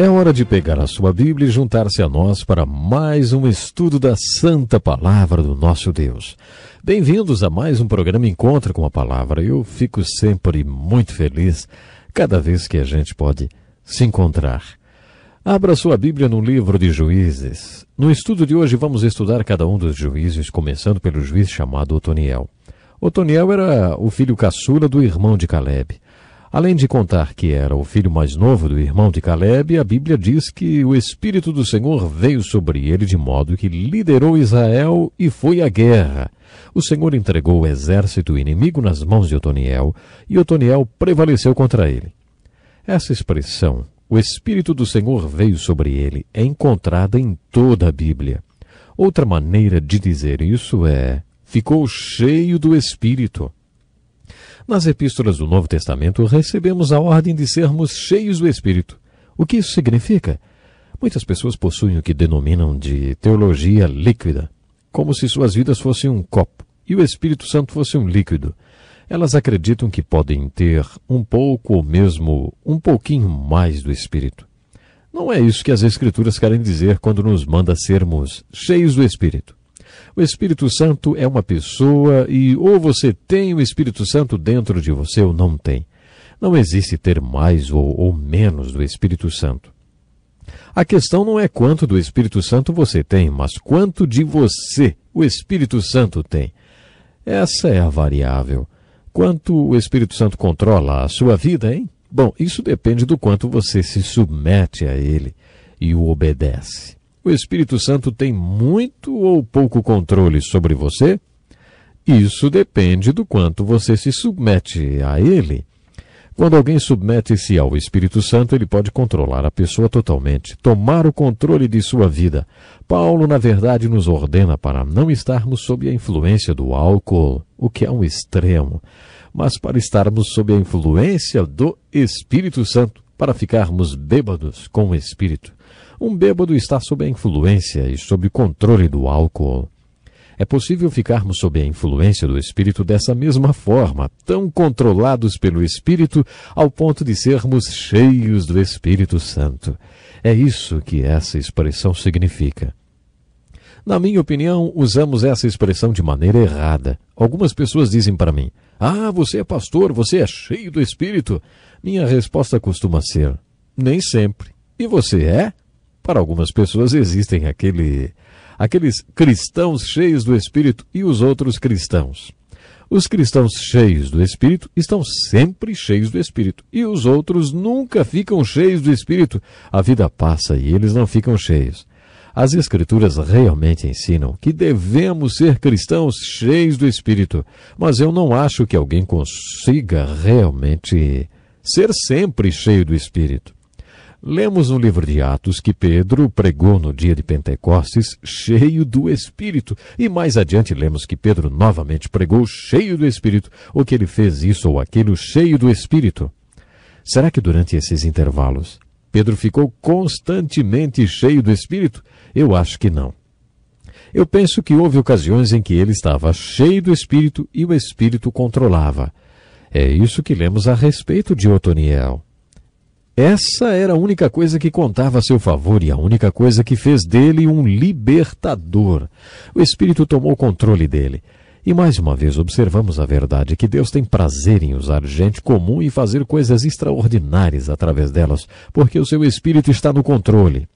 É hora de pegar a sua Bíblia e juntar-se a nós para mais um estudo da Santa Palavra do nosso Deus. Bem-vindos a mais um programa Encontro com a Palavra. Eu fico sempre muito feliz cada vez que a gente pode se encontrar. Abra sua Bíblia no livro de Juízes. No estudo de hoje vamos estudar cada um dos juízes, começando pelo juiz chamado Otoniel. Otoniel era o filho caçula do irmão de Caleb. Além de contar que era o filho mais novo do irmão de Caleb, a Bíblia diz que o Espírito do Senhor veio sobre ele de modo que liderou Israel e foi à guerra. O Senhor entregou o exército inimigo nas mãos de Otoniel e Otoniel prevaleceu contra ele. Essa expressão, o Espírito do Senhor veio sobre ele, é encontrada em toda a Bíblia. Outra maneira de dizer isso é, ficou cheio do Espírito. Nas epístolas do Novo Testamento, recebemos a ordem de sermos cheios do Espírito. O que isso significa? Muitas pessoas possuem o que denominam de teologia líquida, como se suas vidas fossem um copo e o Espírito Santo fosse um líquido. Elas acreditam que podem ter um pouco ou mesmo um pouquinho mais do Espírito. Não é isso que as Escrituras querem dizer quando nos manda sermos cheios do Espírito. O Espírito Santo é uma pessoa e ou você tem o Espírito Santo dentro de você ou não tem. Não existe ter mais ou menos do Espírito Santo. A questão não é quanto do Espírito Santo você tem, mas quanto de você o Espírito Santo tem. Essa é a variável. Quanto o Espírito Santo controla a sua vida, hein? Bom, isso depende do quanto você se submete a ele e o obedece. O Espírito Santo tem muito ou pouco controle sobre você? Isso depende do quanto você se submete a ele. Quando alguém submete-se ao Espírito Santo, ele pode controlar a pessoa totalmente, tomar o controle de sua vida. Paulo, na verdade, nos ordena para não estarmos sob a influência do álcool, o que é um extremo, mas para estarmos sob a influência do Espírito Santo, para ficarmos bêbados com o Espírito. Um bêbado está sob a influência e sob o controle do álcool. É possível ficarmos sob a influência do Espírito dessa mesma forma, tão controlados pelo Espírito, ao ponto de sermos cheios do Espírito Santo. É isso que essa expressão significa. Na minha opinião, usamos essa expressão de maneira errada. Algumas pessoas dizem para mim, você é pastor, você é cheio do Espírito. Minha resposta costuma ser, nem sempre. E você é? Para algumas pessoas existem aqueles cristãos cheios do Espírito e os outros cristãos. Os cristãos cheios do Espírito estão sempre cheios do Espírito e os outros nunca ficam cheios do Espírito. A vida passa e eles não ficam cheios. As Escrituras realmente ensinam que devemos ser cristãos cheios do Espírito, mas eu não acho que alguém consiga realmente ser sempre cheio do Espírito. Lemos no livro de Atos que Pedro pregou no dia de Pentecostes cheio do Espírito. E mais adiante lemos que Pedro novamente pregou cheio do Espírito, ou que ele fez isso ou aquilo cheio do Espírito. Será que durante esses intervalos Pedro ficou constantemente cheio do Espírito? Eu acho que não. Eu penso que houve ocasiões em que ele estava cheio do Espírito e o Espírito o controlava. É isso que lemos a respeito de Otoniel. Essa era a única coisa que contava a seu favor e a única coisa que fez dele um libertador. O Espírito tomou controle dele. E mais uma vez observamos a verdade que Deus tem prazer em usar gente comum e fazer coisas extraordinárias através delas, porque o seu Espírito está no controle.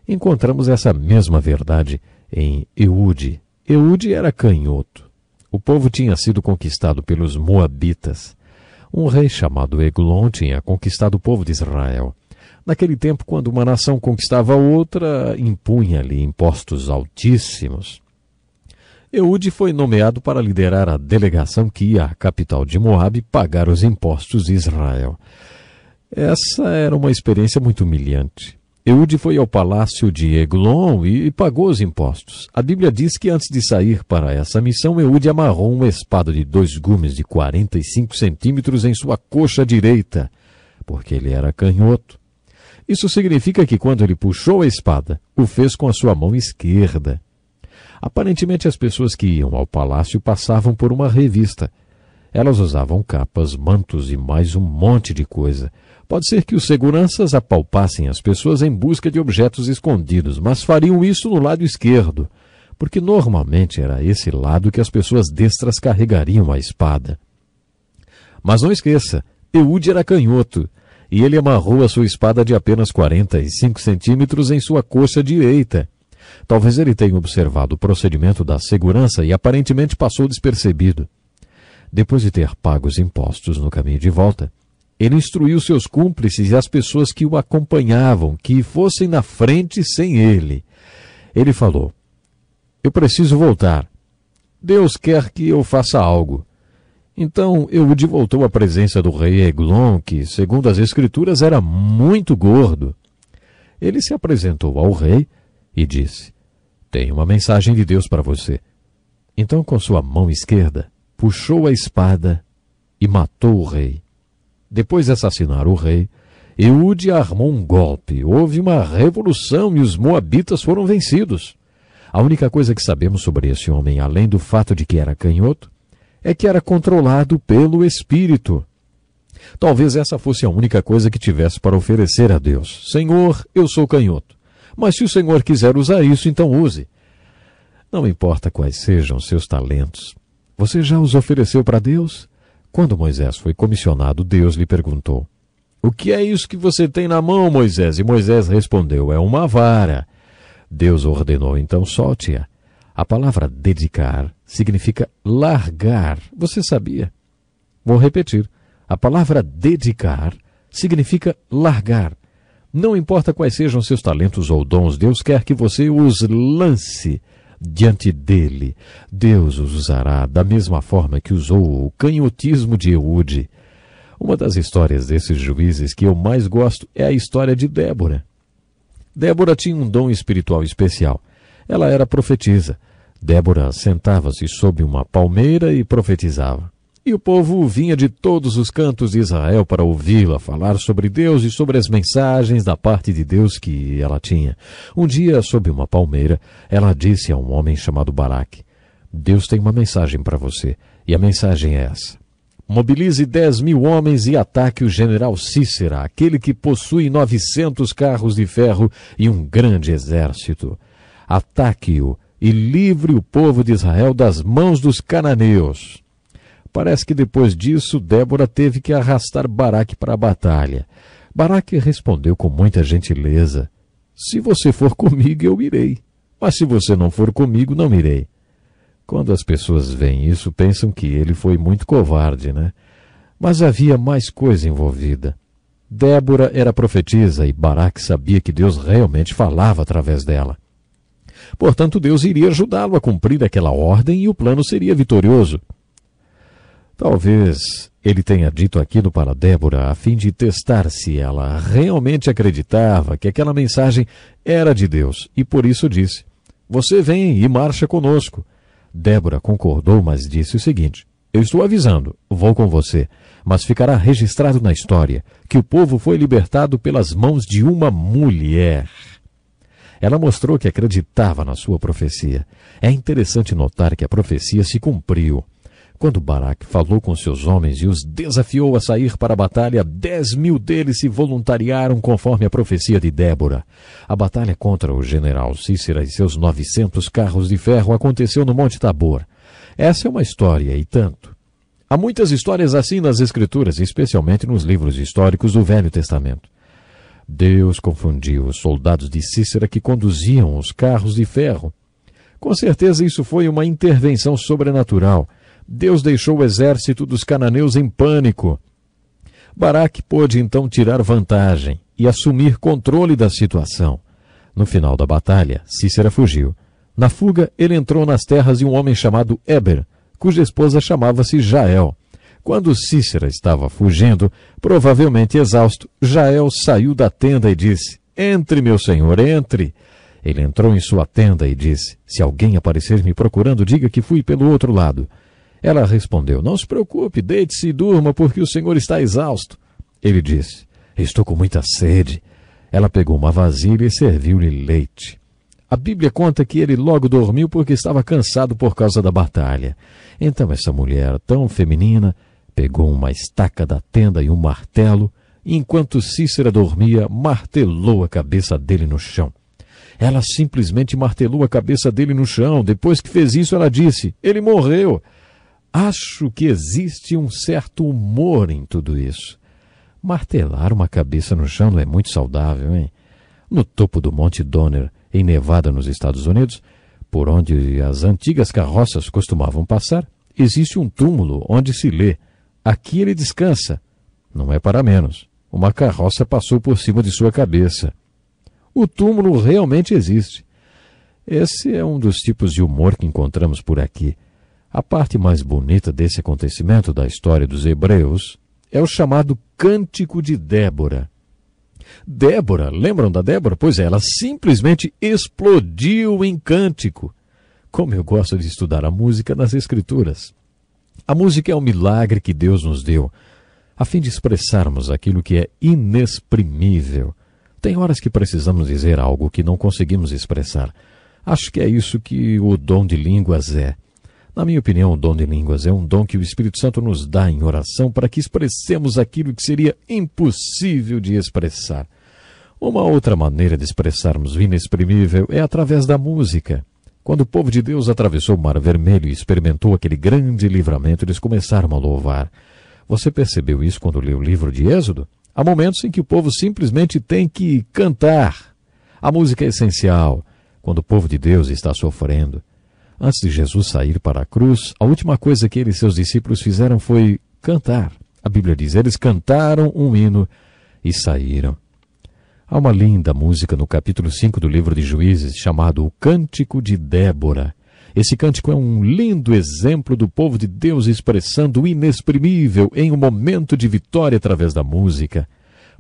Encontramos essa mesma verdade em Eude. Eude era canhoto. O povo tinha sido conquistado pelos Moabitas. Um rei chamado Eglon tinha conquistado o povo de Israel. Naquele tempo, quando uma nação conquistava outra, impunha-lhe impostos altíssimos. Eude foi nomeado para liderar a delegação que ia à capital de Moabe pagar os impostos de Israel. Essa era uma experiência muito humilhante. Eude foi ao palácio de Eglon e pagou os impostos. A Bíblia diz que antes de sair para essa missão, Eude amarrou uma espada de 2 gumes de 45 centímetros em sua coxa direita, porque ele era canhoto. Isso significa que quando ele puxou a espada, o fez com a sua mão esquerda. Aparentemente as pessoas que iam ao palácio passavam por uma revista. Elas usavam capas, mantos e mais um monte de coisa. Pode ser que os seguranças apalpassem as pessoas em busca de objetos escondidos, mas fariam isso no lado esquerdo, porque normalmente era esse lado que as pessoas destras carregariam a espada. Mas não esqueça, Eude era canhoto, e ele amarrou a sua espada de apenas 45 centímetros em sua coxa direita. Talvez ele tenha observado o procedimento da segurança e aparentemente passou despercebido. Depois de ter pago os impostos no caminho de volta, ele instruiu seus cúmplices e as pessoas que o acompanhavam que fossem na frente sem ele. Ele falou: "Eu preciso voltar. Deus quer que eu faça algo." Então Eude voltou à presença do rei Eglon, que, segundo as escrituras, era muito gordo. Ele se apresentou ao rei e disse: "Tenho uma mensagem de Deus para você." Então, com sua mão esquerda, puxou a espada e matou o rei. Depois de assassinar o rei, Eude armou um golpe. Houve uma revolução e os moabitas foram vencidos. A única coisa que sabemos sobre esse homem, além do fato de que era canhoto, é que era controlado pelo Espírito. Talvez essa fosse a única coisa que tivesse para oferecer a Deus. "Senhor, eu sou canhoto. Mas se o Senhor quiser usar isso, então use." Não importa quais sejam seus talentos. Você já os ofereceu para Deus? Quando Moisés foi comissionado, Deus lhe perguntou: "O que é isso que você tem na mão, Moisés?" E Moisés respondeu: "É uma vara." Deus ordenou: "Então solte-a." A palavra dedicar significa largar. Você sabia? Vou repetir. A palavra dedicar significa largar. Não importa quais sejam seus talentos ou dons, Deus quer que você os lance diante dele. Deus os usará da mesma forma que usou o canhotismo de Eude. Uma das histórias desses juízes que eu mais gosto é a história de Débora. Débora tinha um dom espiritual especial. Ela era profetisa. Débora sentava-se sob uma palmeira e profetizava. E o povo vinha de todos os cantos de Israel para ouvi-la falar sobre Deus e sobre as mensagens da parte de Deus que ela tinha. Um dia, sob uma palmeira, ela disse a um homem chamado Baraque: "Deus tem uma mensagem para você, e a mensagem é essa. Mobilize 10.000 homens e ataque o general Cícera, aquele que possui 900 carros de ferro e um grande exército. Ataque-o e livre o povo de Israel das mãos dos cananeus." Parece que depois disso, Débora teve que arrastar Baraque para a batalha. Baraque respondeu com muita gentileza: "Se você for comigo, eu irei. Mas se você não for comigo, não irei." Quando as pessoas veem isso, pensam que ele foi muito covarde, né? Mas havia mais coisa envolvida. Débora era profetisa e Baraque sabia que Deus realmente falava através dela. Portanto, Deus iria ajudá-lo a cumprir aquela ordem e o plano seria vitorioso. Talvez ele tenha dito aquilo para Débora a fim de testar se ela realmente acreditava que aquela mensagem era de Deus, e por isso disse: "Você vem e marcha conosco." Débora concordou, mas disse o seguinte: "Eu estou avisando, vou com você, mas ficará registrado na história que o povo foi libertado pelas mãos de uma mulher." Ela mostrou que acreditava na sua profecia. É interessante notar que a profecia se cumpriu. Quando Baraque falou com seus homens e os desafiou a sair para a batalha, 10.000 deles se voluntariaram conforme a profecia de Débora. A batalha contra o general Cícera e seus 900 carros de ferro aconteceu no Monte Tabor. Essa é uma história e tanto. Há muitas histórias assim nas Escrituras, especialmente nos livros históricos do Velho Testamento. Deus confundiu os soldados de Cícera que conduziam os carros de ferro. Com certeza isso foi uma intervenção sobrenatural. Deus deixou o exército dos cananeus em pânico. Baraque pôde então tirar vantagem e assumir controle da situação. No final da batalha, Cícera fugiu. Na fuga, ele entrou nas terras de um homem chamado Éber, cuja esposa chamava-se Jael. Quando Cícera estava fugindo, provavelmente exausto, Jael saiu da tenda e disse: "Entre, meu senhor, entre." Ele entrou em sua tenda e disse: "Se alguém aparecer me procurando, diga que fui pelo outro lado." Ela respondeu: "Não se preocupe, deite-se e durma, porque o senhor está exausto." Ele disse: "Estou com muita sede." Ela pegou uma vasilha e serviu-lhe leite. A Bíblia conta que ele logo dormiu porque estava cansado por causa da batalha. Então essa mulher tão feminina pegou uma estaca da tenda e um martelo, e enquanto Cícera dormia, martelou a cabeça dele no chão. Ela simplesmente martelou a cabeça dele no chão. Depois que fez isso, ela disse: ele morreu. Acho que existe um certo humor em tudo isso. Martelar uma cabeça no chão não é muito saudável, hein? No topo do Monte Donner, em Nevada, nos Estados Unidos, por onde as antigas carroças costumavam passar, existe um túmulo onde se lê: aqui ele descansa. Não é para menos. Uma carroça passou por cima de sua cabeça. O túmulo realmente existe. Esse é um dos tipos de humor que encontramos por aqui. A parte mais bonita desse acontecimento da história dos hebreus é o chamado Cântico de Débora. Débora, lembram da Débora? Pois é, ela simplesmente explodiu em cântico. Como eu gosto de estudar a música nas Escrituras. A música é um milagre que Deus nos deu, a fim de expressarmos aquilo que é inexprimível. Tem horas que precisamos dizer algo que não conseguimos expressar. Acho que é isso que o dom de línguas é. Na minha opinião, o dom de línguas é um dom que o Espírito Santo nos dá em oração para que expressemos aquilo que seria impossível de expressar. Uma outra maneira de expressarmos o inexprimível é através da música. Quando o povo de Deus atravessou o Mar Vermelho e experimentou aquele grande livramento, eles começaram a louvar. Você percebeu isso quando leu o livro de Êxodo? Há momentos em que o povo simplesmente tem que cantar. A música é essencial quando o povo de Deus está sofrendo. Antes de Jesus sair para a cruz, a última coisa que ele e seus discípulos fizeram foi cantar. A Bíblia diz: eles cantaram um hino e saíram. Há uma linda música no capítulo 5 do livro de Juízes, chamado O Cântico de Débora. Esse cântico é um lindo exemplo do povo de Deus expressando o inexprimível em um momento de vitória através da música.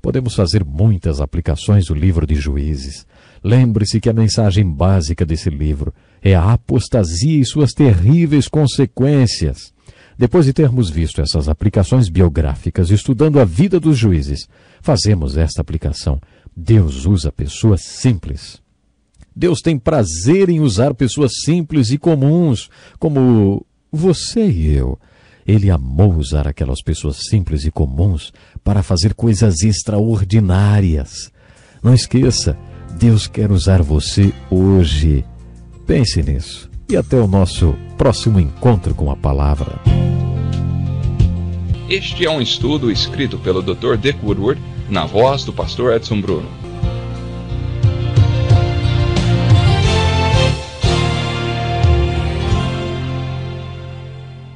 Podemos fazer muitas aplicações do livro de Juízes. Lembre-se que a mensagem básica desse livro é a apostasia e suas terríveis consequências. Depois de termos visto essas aplicações biográficas estudando a vida dos juízes, fazemos esta aplicação. Deus usa pessoas simples. Deus tem prazer em usar pessoas simples e comuns, como você e eu. Ele amou usar aquelas pessoas simples e comuns para fazer coisas extraordinárias. Não esqueça, Deus quer usar você hoje. Pense nisso. E até o nosso próximo encontro com a palavra. Este é um estudo escrito pelo Dr. Dick Woodward, na voz do pastor Edson Bruno.